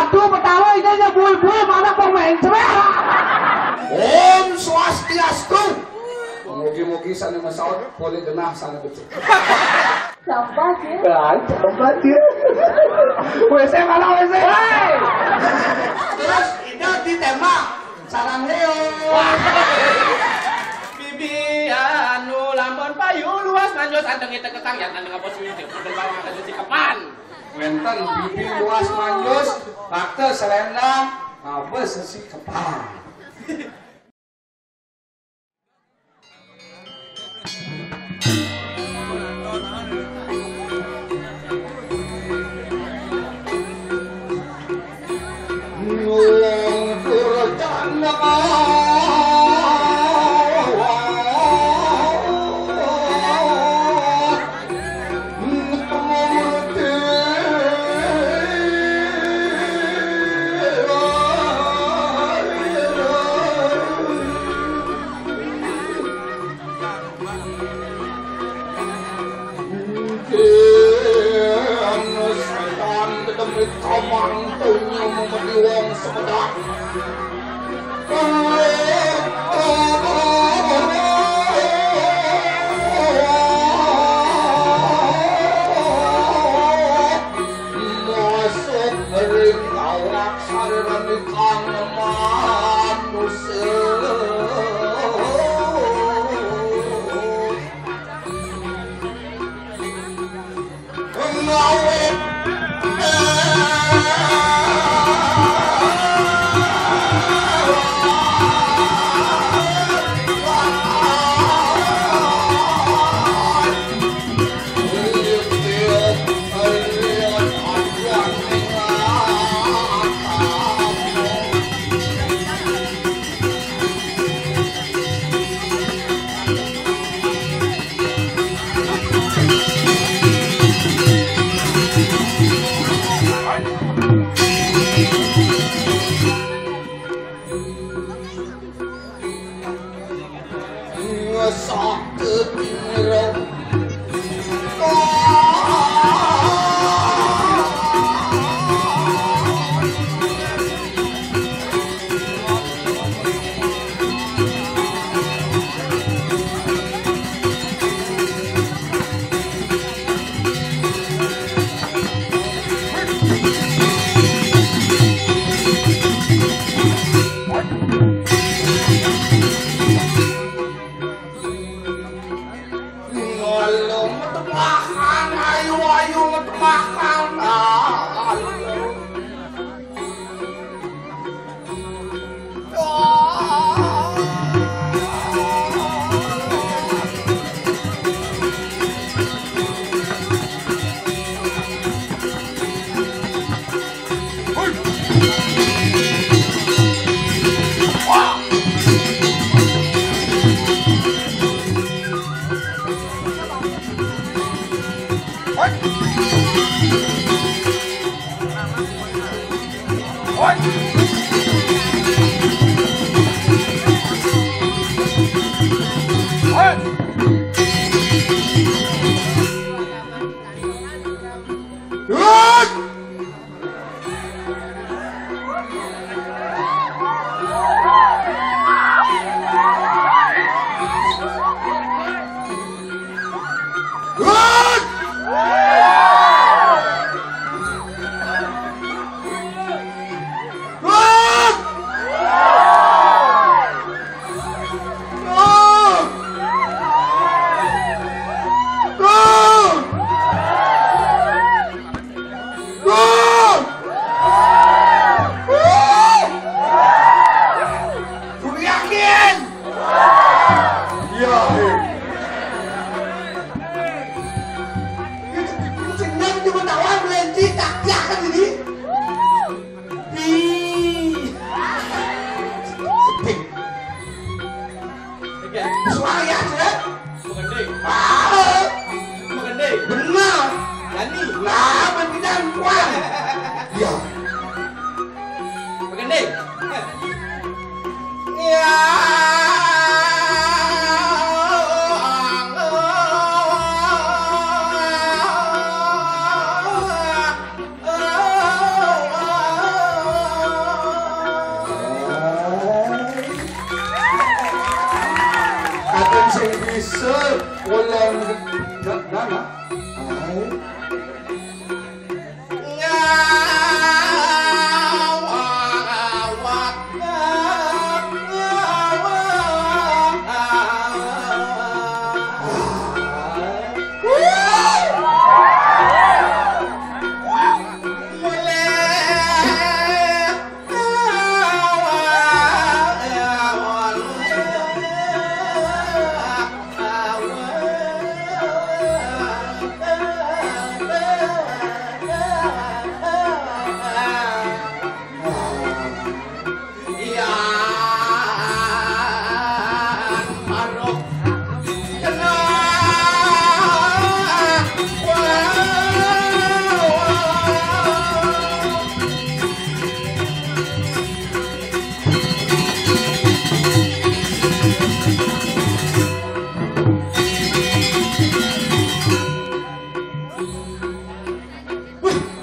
Aduh, pertama ini aja bui-bui mana pemain cerah. Om Swastiastu. Mugi-mugi sana masaud boleh genah sana betul. Sampah sih. Coba dia. WC mana WC? Terus itu ditembak sarang Leo. Bibi anu lampun payu luas manjos anteng kita kekang yang anteng apa sih itu berbawa ke sikapan. Wenten bibi luas manjus, bakte selendang, apa sesi kepang. Mah.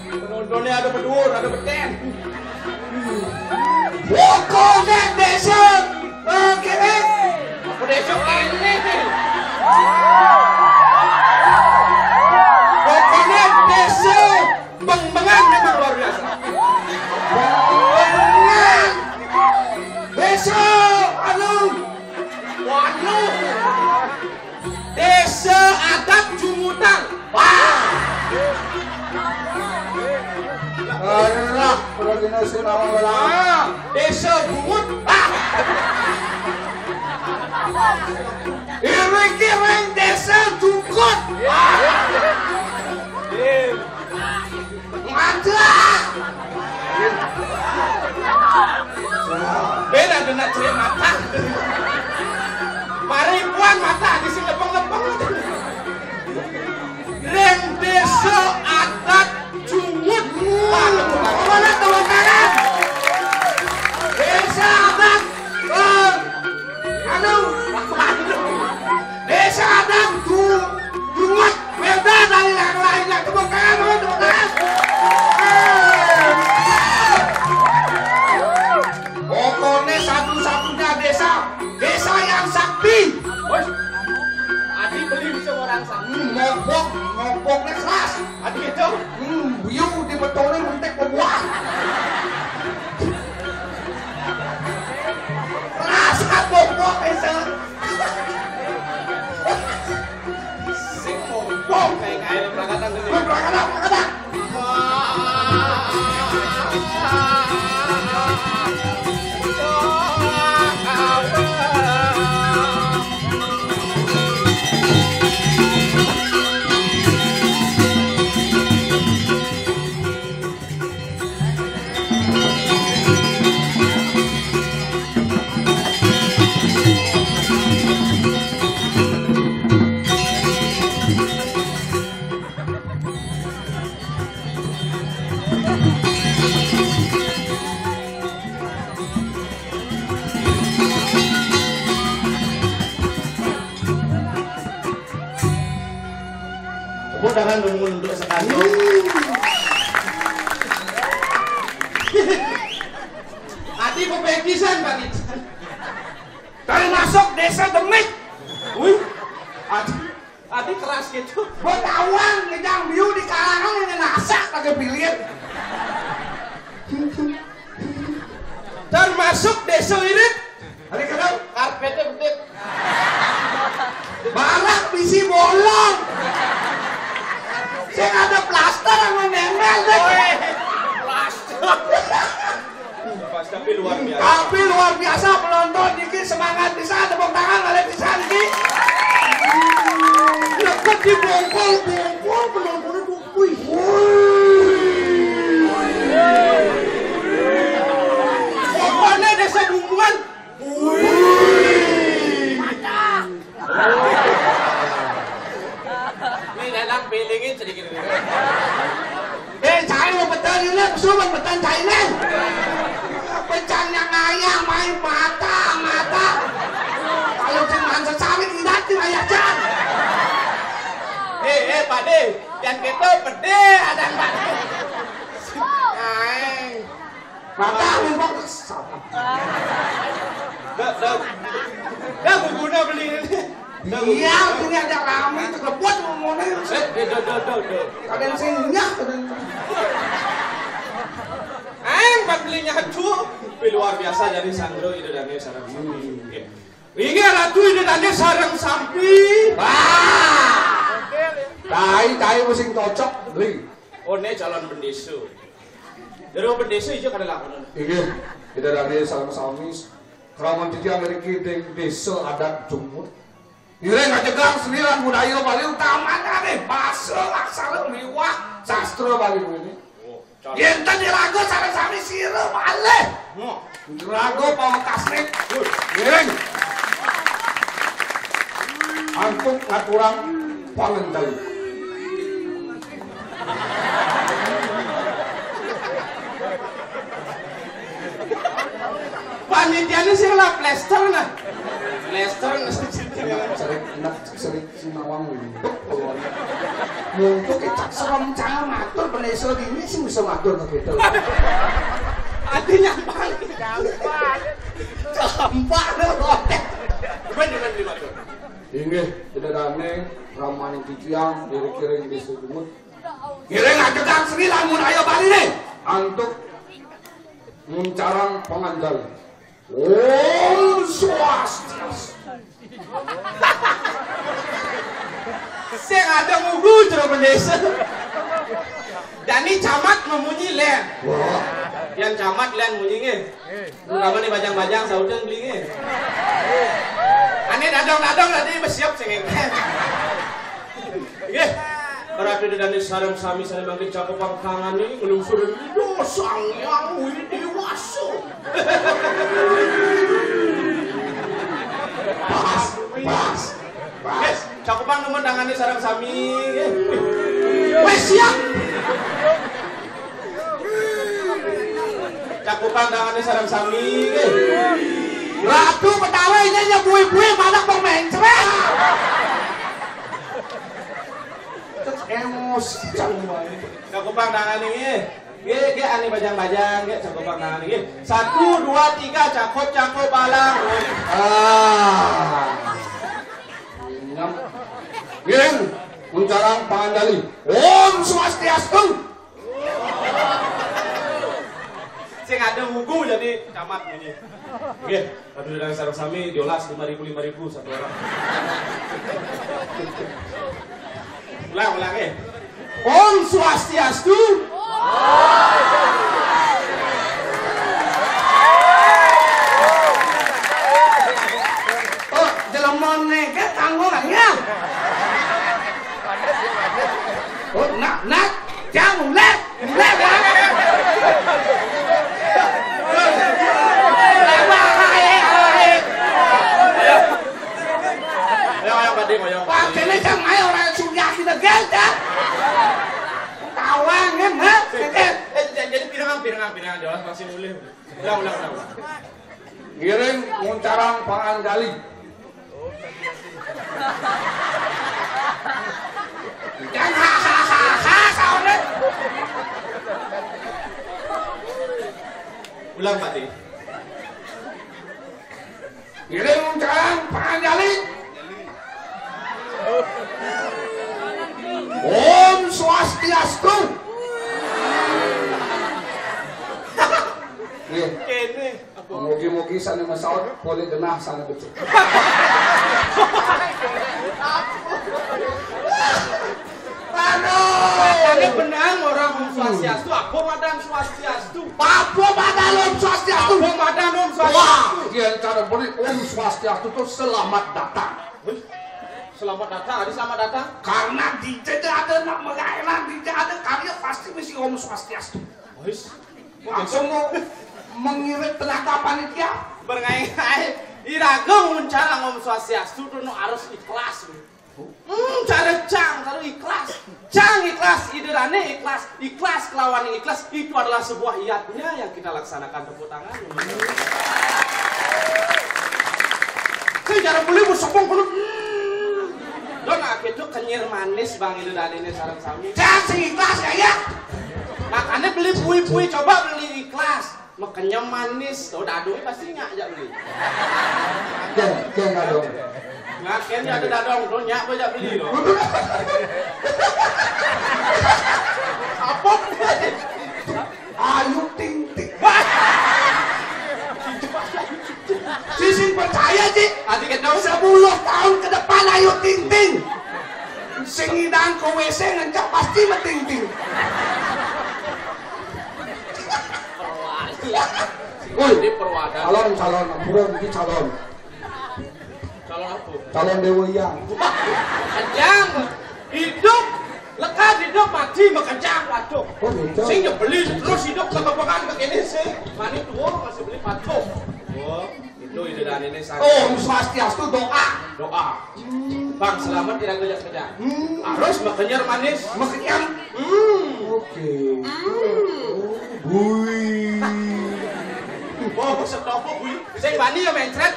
Penontonnya ada berdua, ada beten. Pokoknya desa kene. Aku besok ini. Pokoknya desa Bang-bangan memang luar biasa. Bengan. Desa anu Waduh. Desa adat Jumutan. alah koordinasi nama belang. Desa Bungut. Iring-iring desa Jukut. Manja. Beda dengan cerita mata. Paripuan mata di sini lepeng-lepeng. Reng desa adat Jumut. Mana tepuk tangan? Desa adat anu desa adat Jumut beda dari yang lainnya. Tepuk tangan, tepuk tangan. Pokoknya satu-satunya desa yang sakti. Adi beli bisa orang sama. Ngopoknya keras. Adi itu. Biu dibetulin mentek pembuah. Rasa ngopok desa. Sing ngomong kayak perangkatan gede. Berangkat. Jangan nunggu sekali. Adi pepekisan Pak Ican. Dari masuk desa Demik. Wih, Adi keras gitu. Betawan ngejang biu di kalangan yang nasak lagi pilih. Termasuk desa ini. Hari kedua Karpetnya betul. barak bisi bolong. Saya ada plaster sama nempel deh. Tapi luar biasa. Tapi luar biasa penonton dikit semangat bisa tepuk tangan oleh bisa dikit. Dapat dibongkol penontonnya tuh. Wih. Pokoknya desa Bumbuan. Ini datang pilingin sedikit. Cai mau betul ini, kesurupan betul cai ini. Pecan yang ayah main mata. Kalau cuma sesawit tidak ayah jan. Pak De, yang kita pede ada Pak De. Mata memang Dah berguna beli ini. iya, ini ada rame itu kebut ngomongnya. do. Kadang sinyak kadang. Empat belinya tuh luar biasa jadi Sandro itu dan sarang sapi. Ini ratu itu dan sarang sapi. Wah. Tai musim cocok beli. Oh ne calon bendesu. Dari bendesu itu kada lakukan. Iki kita dari sarang samis. Keramat di Amerika desa adat jumut. Ireng ngajegang seniran budaya Bali utamanya nih bahasa laksana liwah sastra Bali ini. Yen di lagu sareng sami sira malih. Lagu pamungkas nek. Ireng. Antuk ngaturang pangendal. Panitiane sing lah plester nah. Plester Sering sinawang ini. Mungkin kecak serem cara matur beneso ini sih bisa matur begitu. Artinya gampang. Bener matur. Inggih, dedane ramane titiang kiring di sudut. Kiring agegang seni lamun ayo Bali nih. Antuk muncarang pangandal. Om Swastiastu. Sing ada ngugu jero bendesa. Dani camat memunyi len. Wah, Yang camat len munyi nge. Lama nih bajang-bajang saudan beli nge. Ane dadong-dadong tadi bersiap sing ngeken. Nggih. Karatu dani sareng sami sareng bangkit cakup pangkangan ini ngelungsur dosang yang widi waso. pas. Yes, cakupan nomor tangani sareng sami. Wes siap. Cakupan tangani sareng sami. Ratu Betawi nya bui-bui mana pemain cerah. Emosi canggung. Cakupan tangani nggih. Nggih ani bajang-bajang nggih cakupan tangani nggih. 1 2 3 cakup balang. Giring muncarang pangandali. Om Swastiastu. Sing ada hukum jadi camat ini. Nggih, aduh dari sareng sami diolas 5.000 satu orang. Ulang nggih. Om Swastiastu. Oh, jelemon nege tanggungannya. Oh, nak, jangan mulai. Ayo, Pak, ini jangan ayo orang sudah kita gelda. Kawan, ha? jadi pirangan jelas masih mulai. Ulang. Giring muncarang pangandali. Jangan ha saone. Ulang Pak Di. Giring muncarang pangandali. Om Swastiastu. Kene. Mugi-mugi sana masaud boleh denah sana betul. Ini benang orang Om Swastiastu. Apa madang Swastiastu? Apa badan Om Swastiastu? Apa madang Om Swastiastu? Wah, yang cara beri Om Swastiastu itu selamat datang. Selamat datang, Adi selamat datang. Karena tidak ada nak mengaelan, tidak ada karya pasti mesti Om Swastiastu. Langsung mau mengirit tenaga panitia. Berngai-ngai, irageng muncarang Om Swastiastu itu harus ikhlas. Cara cang, kalau ikhlas. Cang ikhlas, iderane ikhlas kelawan ikhlas itu adalah sebuah iatnya yang kita laksanakan tepuk tangan. Saya cara boleh bersopong penuh. Don aku itu kenyir manis bang iderane ini sarang sami. Cang sing ikhlas ya. Makanya beli pui-pui, coba beli ikhlas. Makanya manis, udah aduh pasti nggak aja beli. Jangan dong. Ngaken ada dadong tuh nyak banyak beli loh. Apa? Ayu Ting Ting. Sisin percaya sih. Hati kita 10 tahun ke depan Ayu Ting Ting. Sing ngidang ke WC ngencak pasti meting ting. Woi, ini perwadan. Calon, bukan ini calon. Calon apa? Calon Dewa Yang. Kencang. Hidup. Lekat hidup mati mengencang waduh. Oh, gitu. Sing beli terus hidup kekepekan ke kene sih. Mani tua masih beli patung. Oh, itu ide dan ini saya. Oh, swastiastu doa. Doa. Bang selamat tidak kerja. Harus makenyar manis. Makenyar. Oke. Bui. Oh, setopo bui. Sing bani ya mencret.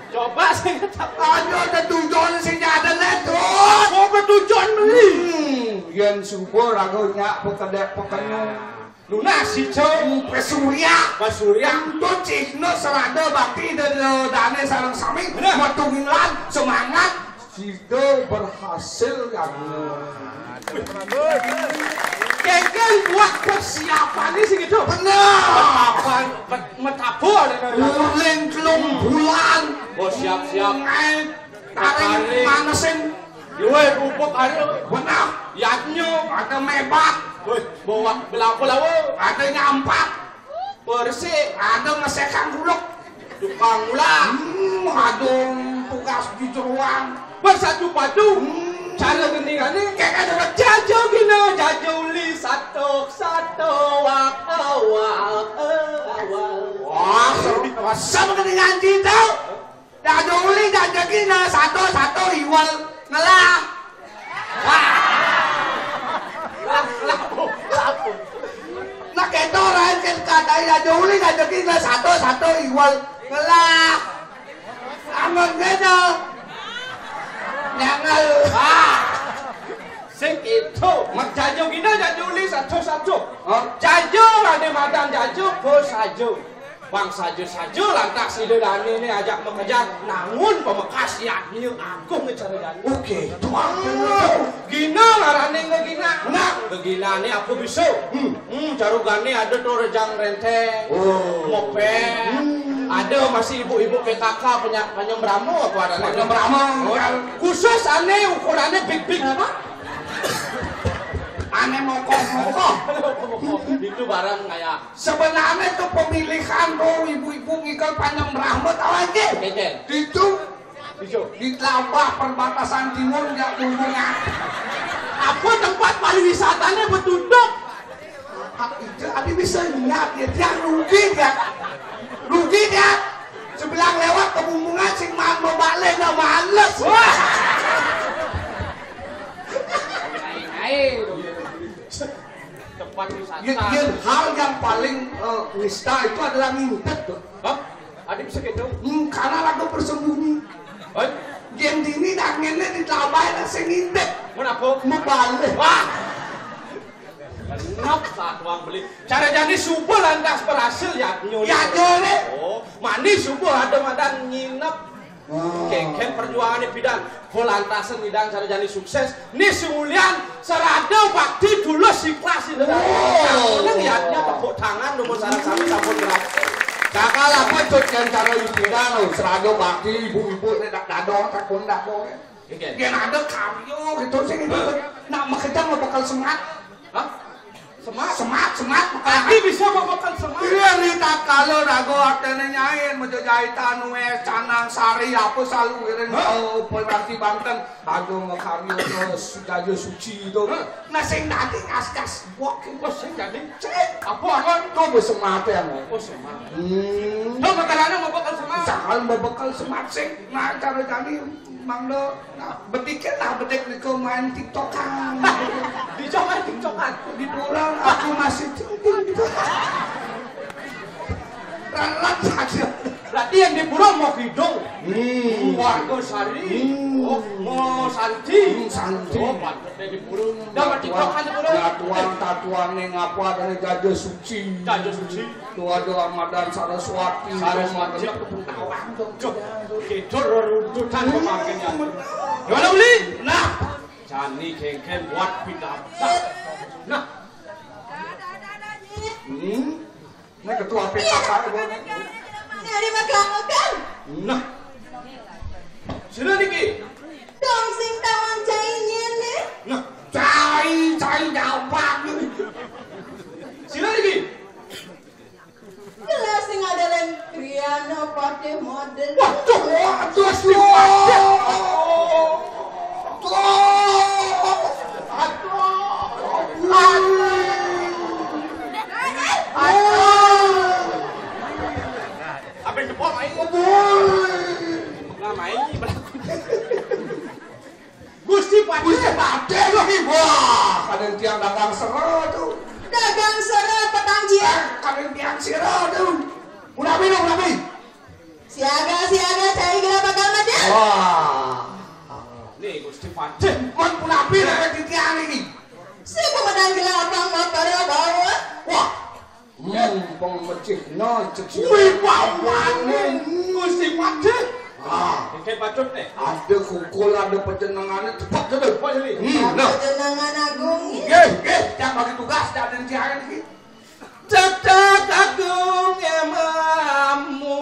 Coba sing Ayo ada tujuan sing ada letron. apa tujuan beli? Yen subur aku nyak pekedek pekenung. Lunas hijau Pesurya. Surya. Itu Cihno serada bakti dane sarang sami. Matungilan semangat. Sido berhasil ya. Kengkel buat persiapan ini sih gitu. Bener. Metabur. Uling kelung bulan. Oh siap-siap. Tarik manesin. Luwe pupuk hari. Bener. Yatnyo. Ada mebat. Woi, bawa belapo-lawo. Ada nyampak. Bersih. Ada ngesekang guluk. Tukang ulang. Aduh tugas di ruang. Bersatu padu. Cara gendingannya Kayak ada jauh gini, jauh li satu wak awal. wah, sama dengan cinta. Dah juli, dah jagina, satu iwal ngelah. Nah kita orang yang kata dah juli, dah jagina, satu iwal ngelah. Aman gede. Jangan. Sing itu, mak jauh gini, jauh li satu. Oh, Jauh ada madan jauh, bos jauh. Bang saja lantas ide dani ini ajak mengejar namun pemekas yakni aku ngejar dani. oke. Gina larane ngegina. Nah, ngegina ini aku bisa. Jarugane ada tuh rejang renteng. Moped. Ada masih ibu-ibu PKK penyembramu aku ada Penyembramu. khusus aneh ukurannya big apa? Aneh mokok. Itu barang kayak Sebenarnya itu pemilihan tuh ibu-ibu ngikut panjang rambut aja. keken. Itu Itu. di Telabah perbatasan timur nggak hubungan. Apa tempat pariwisatanya bertunduk? Itu abi bisa lihat ya dia rugi ya. Sebelah lewat kebumbungan sing mau balik nggak males. Tempat wisata. Hal yang paling nista itu adalah ngintet tuh. Hah? Adik bisa gitu? Karena lagu bersembunyi. Hah? Yang dini dangennya di Telabah itu sing ngintet. Kenapa? Mau balik. Wah! Kenapa saat uang beli? Cara jadi subuh lantas berhasil ya nyuri. Ya jole. Oh, manis subuh ada madan nginep. Kengken perjuangan di bidang volantasen bidang cara jadi sukses. Nih semulian serada bakti dulu si kelas itu. Ini lihatnya tepuk tangan nomor sarang sami sampun gerak. Kakak apa cut yang cara ibida lo serado bakti ibu-ibu ini dadong takun dadong. Yang ada karyo gitu sih itu. Nak makejar mau bakal semat. Hah? Semat Tapi bisa bawakan semangat. Iya Rita kalau rago artinya nyain mau jahitan wes canang sari apa selalu iring pemerhati Banten aduh ngekaryo terus jajo suci itu nah sing nanti ngas wok Oh, sing jadi cek apa? tuh bersemat ya Oh, semangat. Tuh makanannya mau bakal semangat. jangan berbekal semat sing nah cara jadi mangdo nah betiknya lah betik ke main tiktokan Dicoba tiktokan. di pulang aku masih tinggi gitu ralat saja Berarti yang di pulau mau hidung. Warga Sari. Oh, mau Santi. Santi. Oh, pantatnya di burung. Dapat dikrokan di burung. Tatuan tatuan yang apa dari Jaja Suci. Jaja Suci. Tuh ada Ramadan Saraswati. Saraswati. Kedur runtutan pemakainya. Gimana beli? Nah, Jani kengken buat pindah. Nah. Ini ketua PKK. Nyari makan. Nah. Sini Niki. Dong sing taman cainya nih. Nah, Cai dapat. sini Niki. Gelas sing ada lem Kriana pakai model. Waduh, Apa yang depok main? Lah main berlaku. Gusti Pade. Wah, ada tiang dagang sero tuh. Dagang sore petang jiang. Ada tiang sero tuh. Udah minum. Siaga cai gila bakal macam. Wah, Nih Gusti Pade. mon punapi ada di tiang ini. Si pemenang gila abang motor bawa. Wah, pengecik no cek. Wih, wawane Gusti Pade. Ah, Kayak patut nih. ada kukul, ada penjenengannya cepat tuh. Apa jadi? Nah, Jenangan agung. jangan bagi tugas, ada di tiang ini. Cecak agung emamunyi.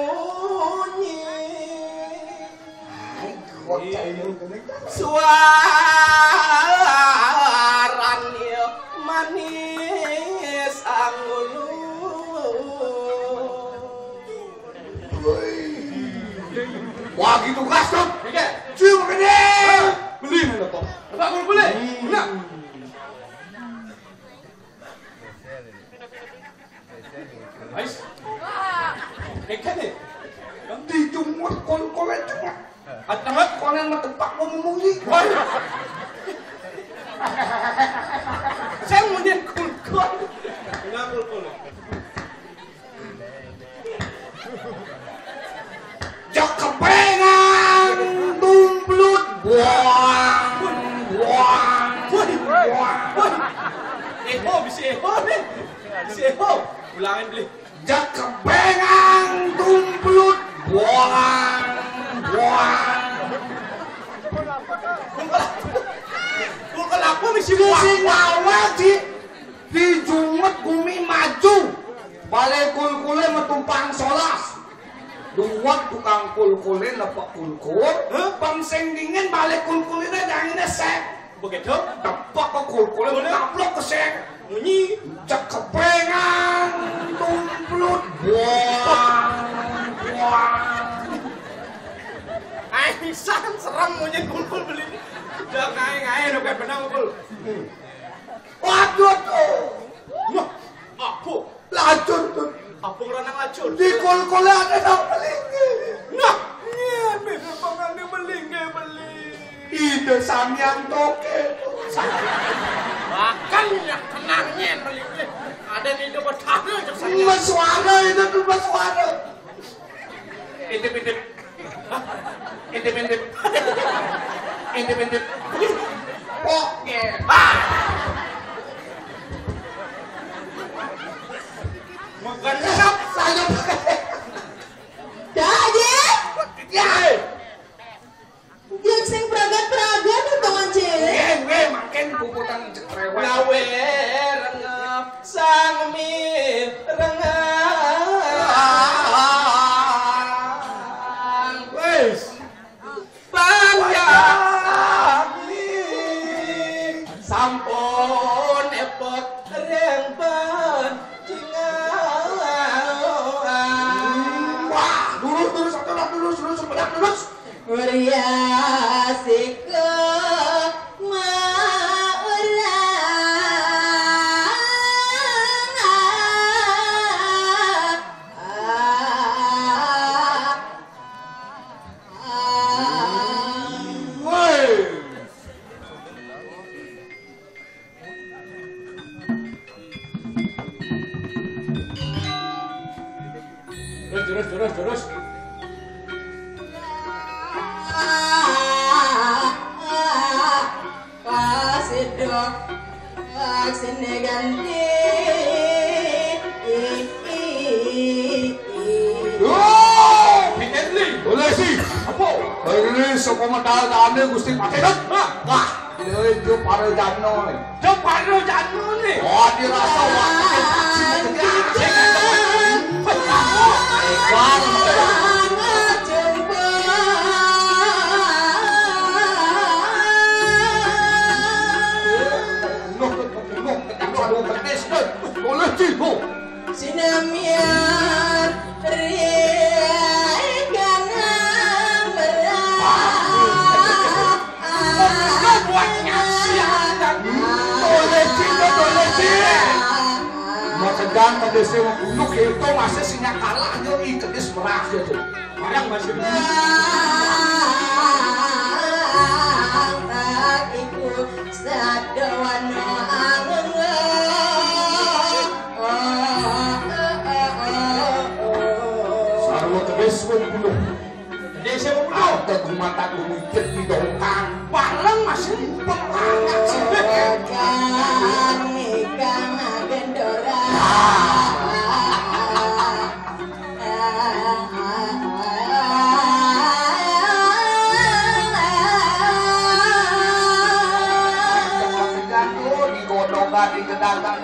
Suaranya manis angulu. Wah, gitu gas tuh. Oke, Cium gede. beli mana toh? Apa aku boleh? Nah, Ais. Ikan nih. Dijumut kol-kolan cuma. Atahat Kolan metempak ngomong ini. saya kemudian kulkul. Enggak kulkul. Jak kepengan tumplut. Buang. Eho bisa eho nih. Bisa eho. Ulangin beli. Jak kepengan tumplut. Buang. Kulkul apa misi Si buang? ngawa dijumut bumi maju. Balik kul-kulnya metumpang solas. Dua tukang kul-kulnya lepak kul-kul. Pangseng dingin balik kul-kulnya jangan sek. Begitu? Tepak ke kul-kulnya taplok ke sek. Bunyi. Cek kepengan tumplut. Buang. Aisan seram monyet kulkul beli. Udah ngai udah kayak benang kulkul. Waduh tuh. Wah, apa? Lacur tuh. Apa ngeranang lacur? Di kul-kulnya ada yang melinggi. Nah, iya, beda banget nih beli. Ide samyang toke. Bahkan ya kenangnya beli. Ada di depan tanah jasanya. Mas suara itu tuh mas suara. Intip. Oke. Makan Saya Dah aja. ya. Yang sing pragat tuh tangan cewek. Gue makin puputan cekrewet. Nawe rengap sang mi rengap. Wes. Panjang sampun epot rengpan cingan. Wah, lurus satu lah, lurus sebelah lurus. Beriasik ke Terus. sini ganti. Boleh sih. Apa? Ini sekomentar ane Gusti Patedat. Wah, itu para jano nih. Itu para jano nih. Oh, dirasa waktu boleh sih, Bu. Sinamian riakan buatnya siang. Boleh sih. Mau sedang kedesi untuk itu masih sinyal kalah yo iketis merah gitu. Barang masih iku sadawana angeng. Sarwa kedesi puluh. desa udah. Ada gumata lumikir di dongkang. Barang masih banget sih.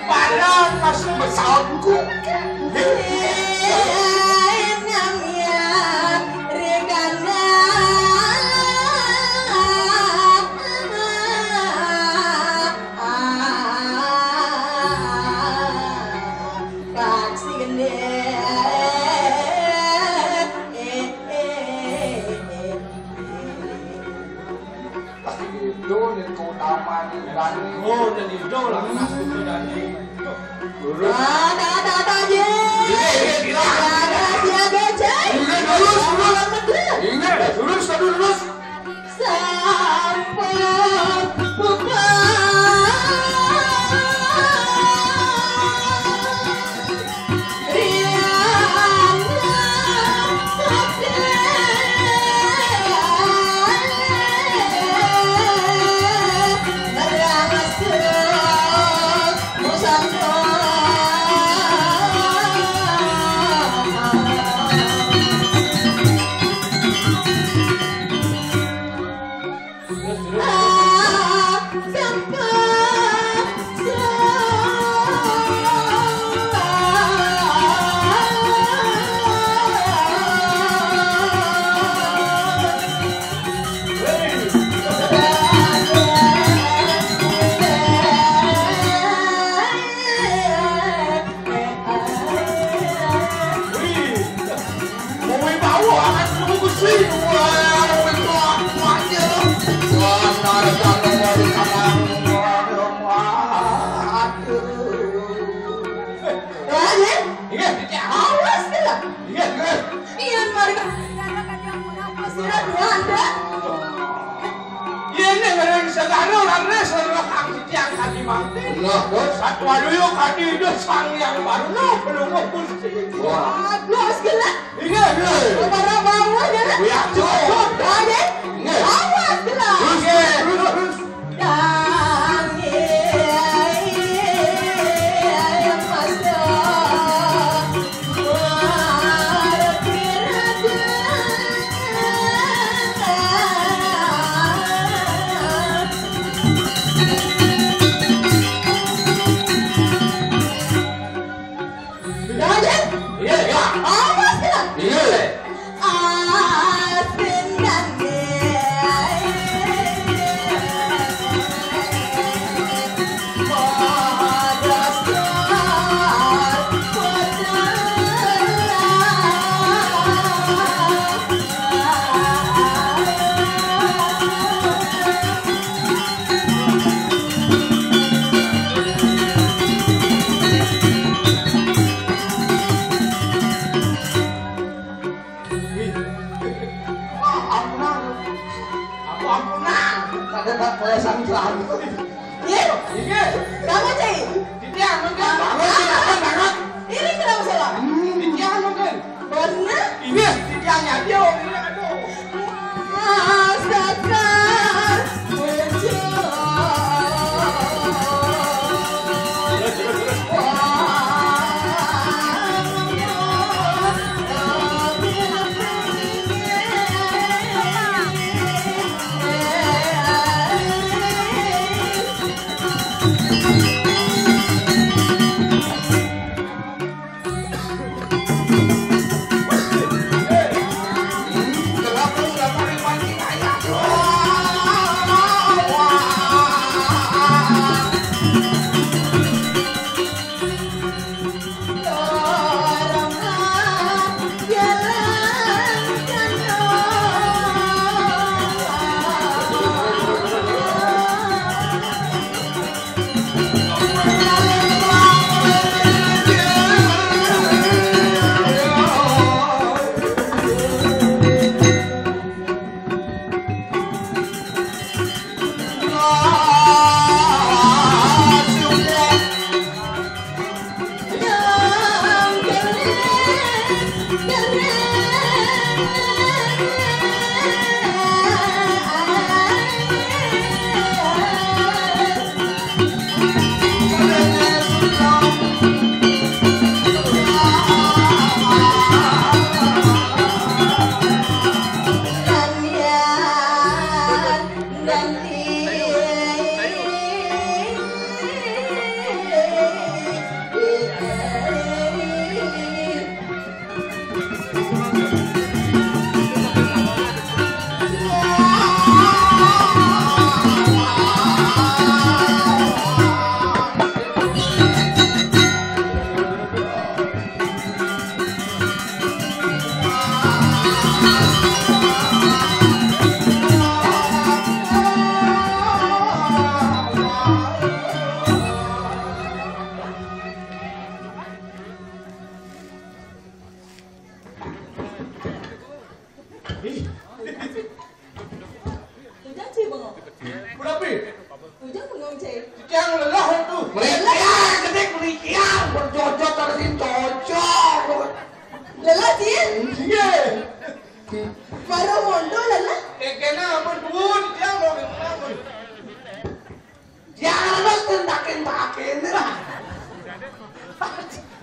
Barang masih bersauku. Oh, dan itu lah masuk ke dalam.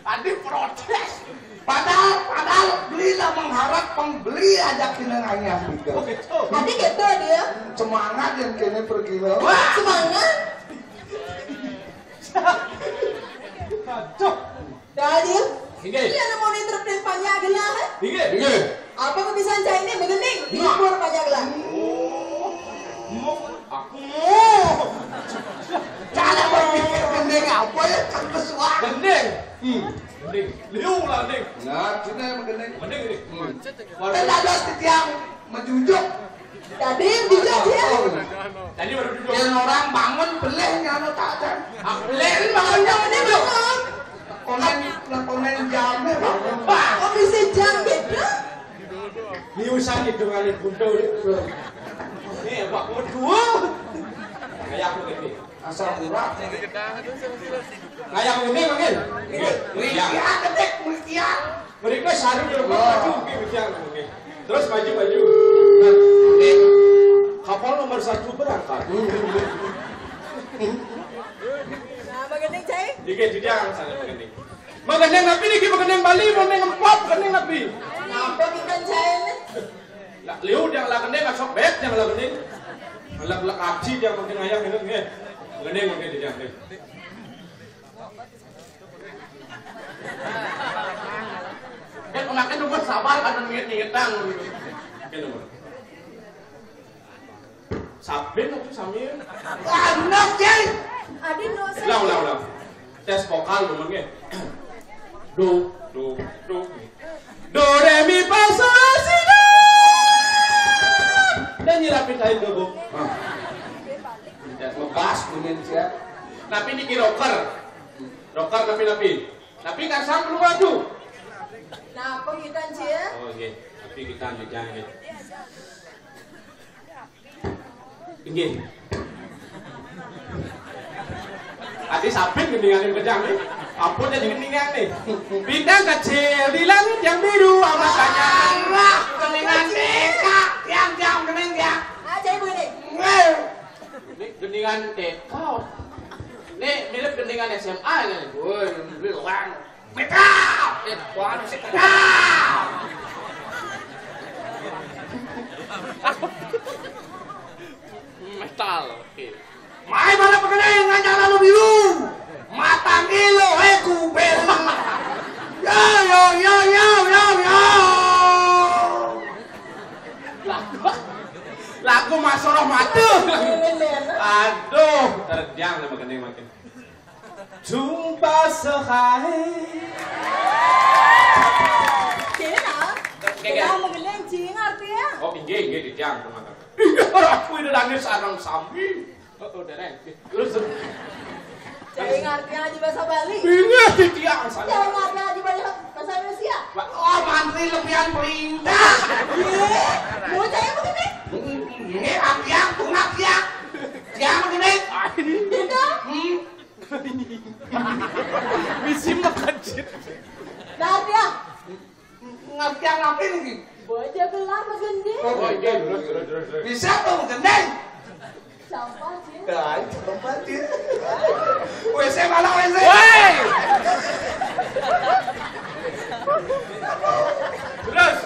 Tadi protes. Padahal belilah mengharap pembeli ajak kinenganya tiga. Tadi gitu dia. Semangat yang kini pergi lo. Semangat. Kacau. Tadi. Hingga. Dia ada mau interpret panjang gelah. Hingga. Apa kebiasaan saya ini begening? Libur panjang gelah. Aku. Cara berpikir gendeng apa ya kan bersuara. Gendeng. Gendeng. Liu lah gendeng. Nah, cina yang gendeng. Gendeng ini. Kita ada setiap menjujuk. Tadi dijak dia. Tadi baru duduk. Yang orang bangun belehnya anu tak ada. Beleh bangun jam ini belum. Konen jamnya bangun. Oh bisa jam gitu? Liusan itu kali buntu. Nih, Pak berdua. Kayak aku gini. Asal murah. Kayak aku gini mungkin. Mulia ketek mulia. Mereka saru di rumah baju mungkin. Terus baju. Kapal nomor 1 berangkat. Nah, bagaimana cai? Dikit dia sana begini. Magendeng napi niki magendeng Bali, magendeng empot, magendeng napi. Apa kita cai ini? Lah liu dia lah gendeng sok bet dia lah gendeng. Lah kaji dia makin ayam gitu nge. Gendeng makin dia nge. Kan kemakan rumah sabar kan nginget-ngingetan. Kan nomor. Sabin itu sambil. Anak jai. Adi no sa. Ulang. Tes vokal nomornya. Do. Do re mi fa sol si do. Dan nyirapin kain do, Bu. Lepas bunyin siap. Napi niki rocker. Rocker napi. Tapi kan sam perlu baju. Nah, apa kita cia? Oh nggih, tapi kita jangan nggih. Nggih. Adi sabin gendingan kejam nih. Ampun jadi gendingan nih. Bintang kecil di langit yang biru makanya merah gendingan deka yang gending ya. Ah, cai begini. Ini gendingan deka. Nih mirip gendingan SMA kan. Woi, bilang metal. Wah, metal. Metal. Oke. Mai mana pegeneng ngajak lalu biru. Mata ngilo kubel. Yo. Lagu Masoroh Madu. Aduh, terjang nama gending makin. Jumpa sehari. Cina nak? Kita mengenai cing artinya. Oh, inggih dijang teman-teman. Aku ini nangis sarang sambil. Oh, dereng. Terus Cai ngerti aja bahasa Bali. ini dijang sana. Cai ngerti aja bahasa Indonesia. Oh, mantri lebihan perintah. Mau cai begini? Ini apiang, tunggak siang. Siang begini. Tidak. Misi makajit. Ngerti ya? Ngerti yang ngapain ini? Baca gelar begini. Oh, iya, terus. Bisa tuh gendeng. Sampah cing. Dah, coba dia. WC mana WC? Woi! Terus.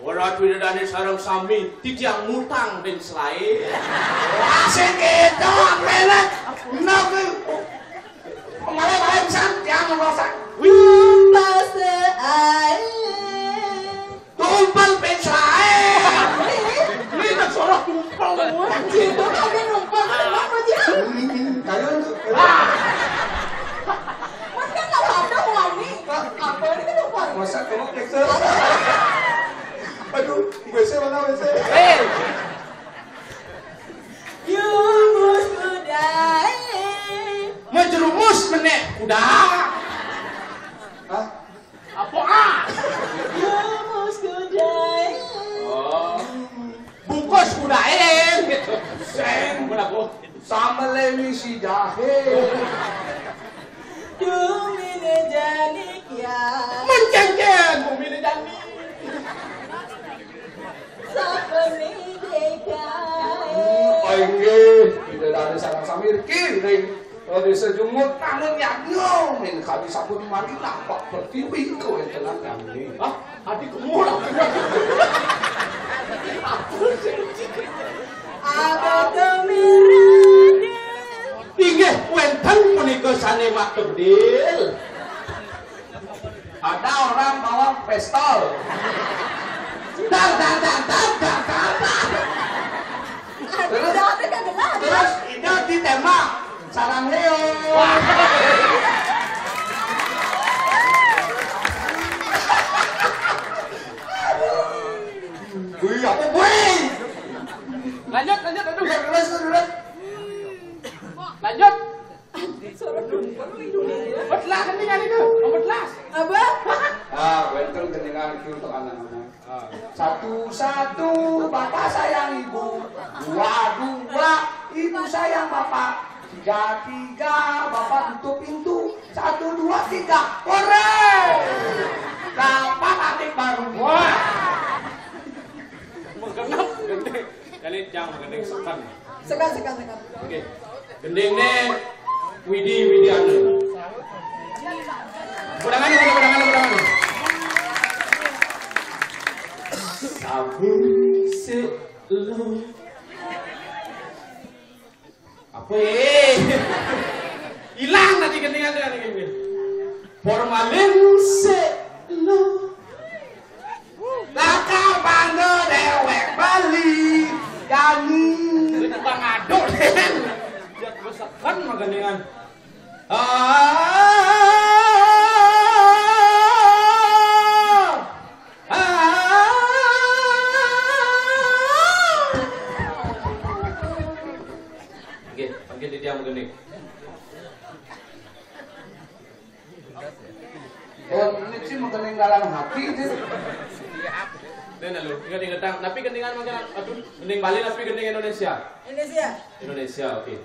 Orang tidak ada sarang sami, tidak mutang dan selain. Asik gitu, melek. Nak, malah bisa jangan merasa. Bahasa Tumpal pensae. Ini tak sorok tumpal. Cinta kami numpang sama aja. Kayu. Mas kan tak ada wani. Apa ini kan numpang? Masa kamu periksa? Aduh, WC mana WC? Yumus kudai. Menjerumus menek kuda. Hah? Apa ah? Yumus kudai. Oh. Bungkus kudain gitu. Seng berapa? Sama lemi si jahe. Dumine janik ya. Mencengken bumi ini jani. Sapeni dekai. Oke, tidak dari sarang samir kiring di sejumut tangan nyanyo min kami sabun mari nampak pertiwi kau yang tenang kami adik kemurah Ada temirade. inggih wenten punika sane mak tebdil ada orang bawa pistol dar terus itu ditembak sarang Leo wih apa wih lanjut aduh terus lanjut Suara dumpur Indonesia. betlah keningan itu betlas Abah. welcome keningan untuk anak-anak satu-satu bapak sayang ibu, dua ibu sayang bapak, tiga bapak tutup pintu, 1, 2, 3 hore dapat adik baru. wah menggenap gendeng kali jam gendeng sekan Sekan. oke gendeng ne Widi anu udangan sabun selo apa hilang tadi gendingan gini formalin selo Lakal bangga dewek Bali Gani itu bang aduk den lihat besakan mah gendingan Oke, dia menggending. Oh, ini sih mengeninggalan hati itu. Dan lalu, gending datang, tapi gendingan mungkin, aduh, gending Bali tapi gending Indonesia. Indonesia, oke.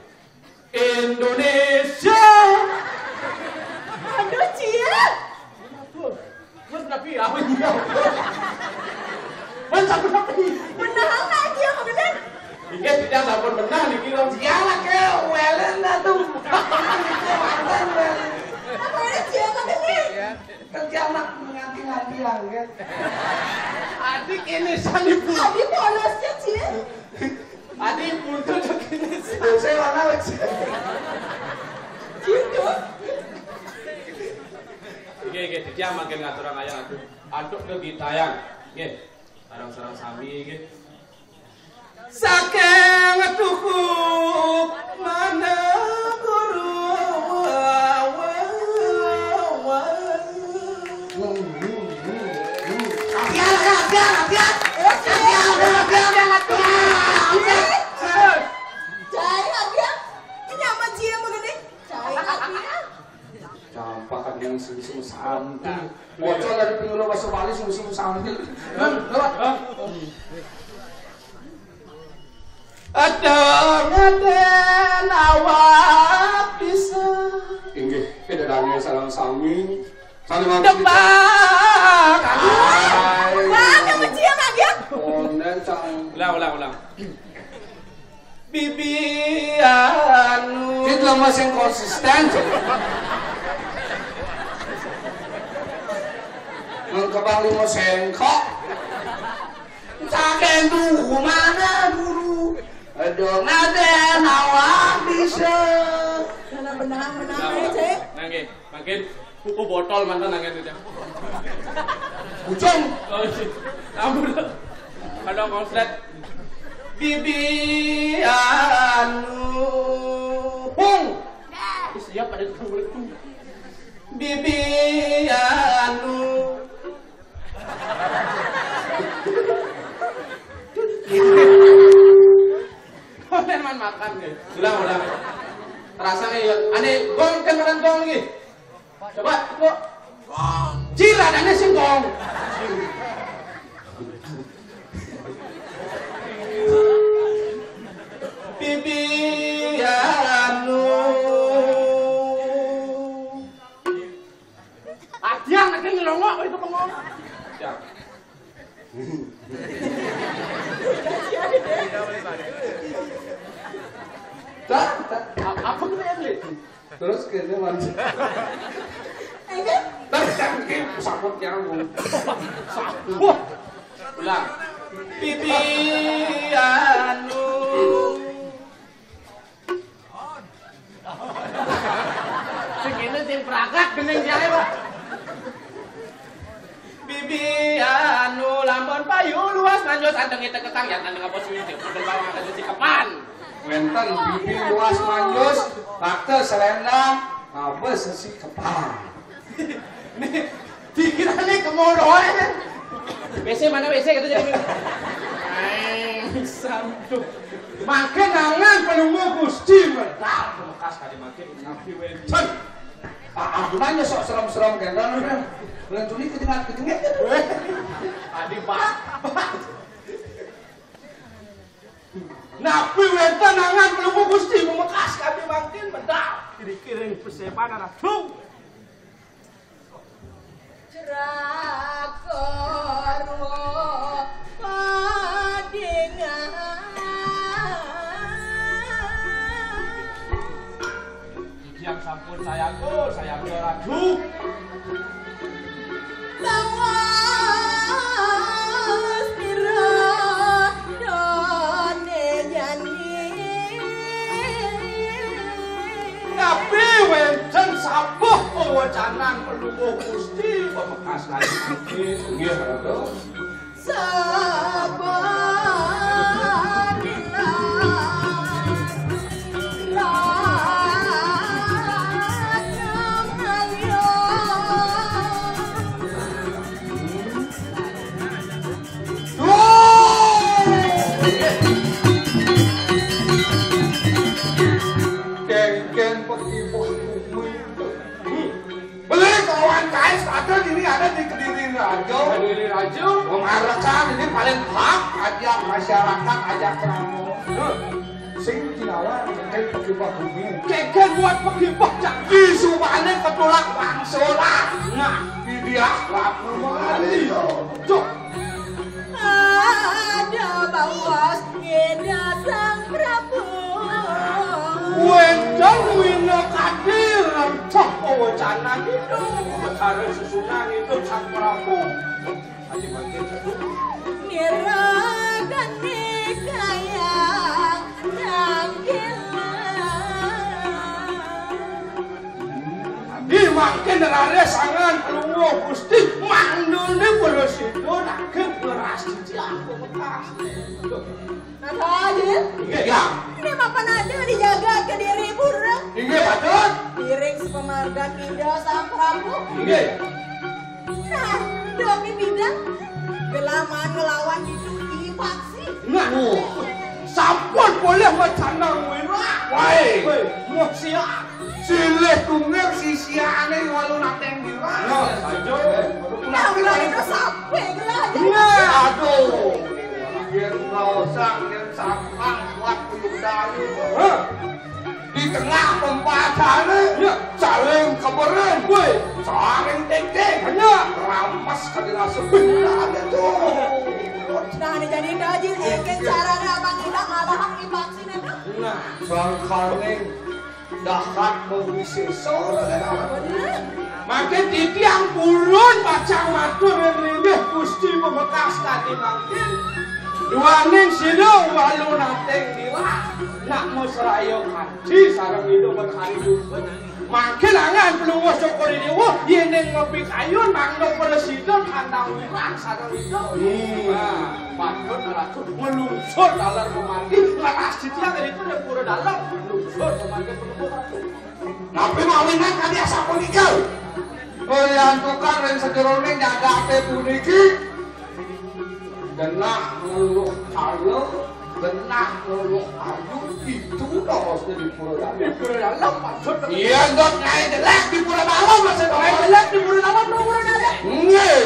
Indonesia. Aduh, Cia. Mas tapi apa dia? Mas tapi. Beneran lagi yang bener. Ingat tidak sabun benar dikira. Dialah ke welen dah tuh. Apa ini Cia bener? Kerja anak menganti-anti lah kan. Adik ini sani pun. Tadi polosnya Cia. Adik pun tuh begini. Saya mana wes. Gitu. Oke, dia makin ngatur orang ayang aduk ke gitayang. Oke, sarang-sarang sami oke. Saking tuku mana guru Cai Abia. Ini apa Cia begini? Cai Abia. Campak kan yang sungguh sambil. Bocor dari pinggul bahasa Bali sungguh sambil. Ada ngaden awak bisa Inggih, edarane sareng sami. Saling depak. Wah, kamu Cia Abia. Onen cang. Ulang. Bibi anu. Itu masih konsisten. Mengkebang limo sengkok. Saking duku mana dulu. Aduh ngaden awak bisa. Karena benang ya, Cai. Nangge, makin kuku botol mantan nangge itu. Ujung. Oh, kamu ada konslet. Bibi anu. Pung. Siap ada tukang boleh tuh. Bibi anu. Kalian makan nih. Ulang. Terasa nih, aneh gong kan gong nih. Coba, kok. Cila aneh sih gong. Bibi anu. Adiang nanti ngelongok itu pengong. Siap. Apa kita ya beli? Terus kayaknya lanjut. Tapi kan sakut nyambung. Wah. Ulang. Pipi anu. Segini sing prakak gening jae, Pak. Bibi anu lampun payu luas manjos anteng kita ketang ya anteng apa sih itu pedel bawang ada di kepan. Wenten bibi luas manjus, bakte selendang, apa sesi kepala. Nih, dikira nih kemodoan kan. WC mana WC gitu jadi. Santu. Makin nangan pelunggu Gusti mental bekas kali makin ngapi wenten. Nanya sok serem-serem kan kan. Lentuni ketinggalan gitu. Adi Pak. Napi wenten nangan pelunggu Gusti memekas kali makin mental. Dikiring persepan ratu. Rakorwo padengan yang sampun sayangku raju lawas pira done nyani tapi wenten sapuh wacanan pelunggu Gusti bekas kali makin nggih ratu Kediri Rajo Mengarahkan ini paling hak ajak masyarakat ajak kamu. Sing dinawan kayak pegibah bumi. keken buat pegibah cak disubane ketulak wangsulan. Nah, Di dia laku mali. cuk. ada bawas ngeda sang Prabu Wendang wina kadir cok wacanan itu. Betara susunan itu sang Prabu. Aji makin seduk. niragan nikayang danggil Di makin rare sangan pelunggu Gusti mandune beresido nagem beras di aku bekas. Nata aja Ya, ini mapan ada dijaga ke diri burung ini patut. piring sepemarga kinda sang Prabu Ini. nah doki bidang gelaman ngelawan di paksi Nah, sampun boleh wacanang wira. Wae. Mau siap. Silih tunggal sisiane walu nateng dira. Nah, saja. nah ulah itu sampai gelah Nah, Aduh. Yen raosang yen sampang kuat puyuh dayu. Hah? Di tengah pempadane saling keberen. Woi, Saling tek-tek. hanya Ramas kadira sebentar tuh. nah ini jadi dajin eken caranya abang hilang alahang di paksi nana nah, Bangkaling dahat mewisesa. bener makin titiang pulun pacang matur nringgih Gusti Pemekas tadi makin. Duaning sidung walu nateng dira. Nak musrayo kaji sareng hidup berhanjung. Makin angan pelunggu syukur ini yen ngopi kayun mangdok presiden kandang wirang sareng hidup. Nah, patut ratu melungsur dalar kemari. Lepas sitiang itu yang pura dalam melungsur kemari pelunggu ratu. Tapi mawinan kali asa punika. Oh yang tukang yang sejeroning nyadake puniki. Genah ngeluh ayo, genah ngeluh ayu itu terus di pura dalam. Di pura dalam patut. Iya dot nyai delek di pura dalam masih Nyai delek di pura dalam belum pura dalam. Nggih.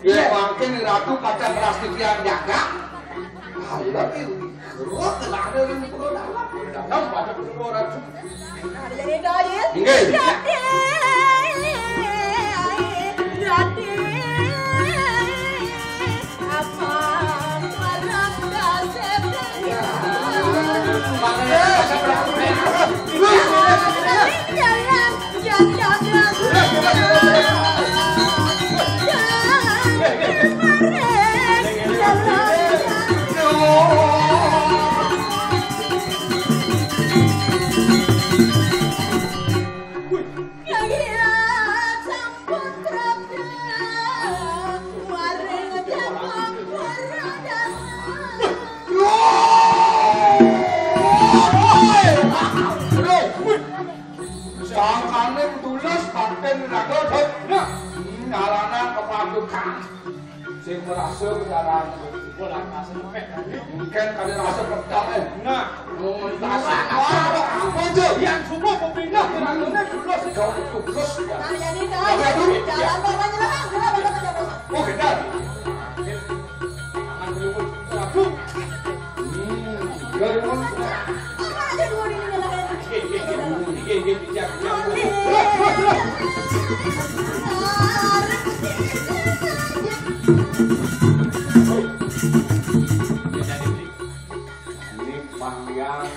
Ya mungkin ratu kaca beras titian jaga. Ayo itu. Gerot lare di pura dalam. Dalam patut pelunggu ratu. nah ini jadi dajin Nggih. Dadi apa marang dasep Makanya Sangkane tulus paten raga nah ngalanan kepadukan sing merasa kendaraan bola kasih pek. mungkin kali rasa pedang Nah, mentasi apa aja yang semua pemerintah ngalanan tulus tulus Nah jadi doi, jalan bapaknya lah, udah bapak aja bos. oh gedar aman dulu waduh. garingan Apa aja dua ini nyalakan. Gini bijak. ini panjang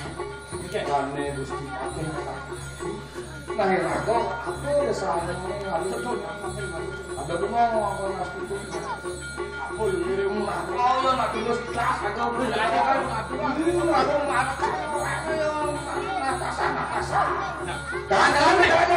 kane Gusti Patih nah raga apa ya sama ada rumah apa nasi itu Aku lu oh ya nak tulus kelas ada ada kan aku makan ayo nakasan jangan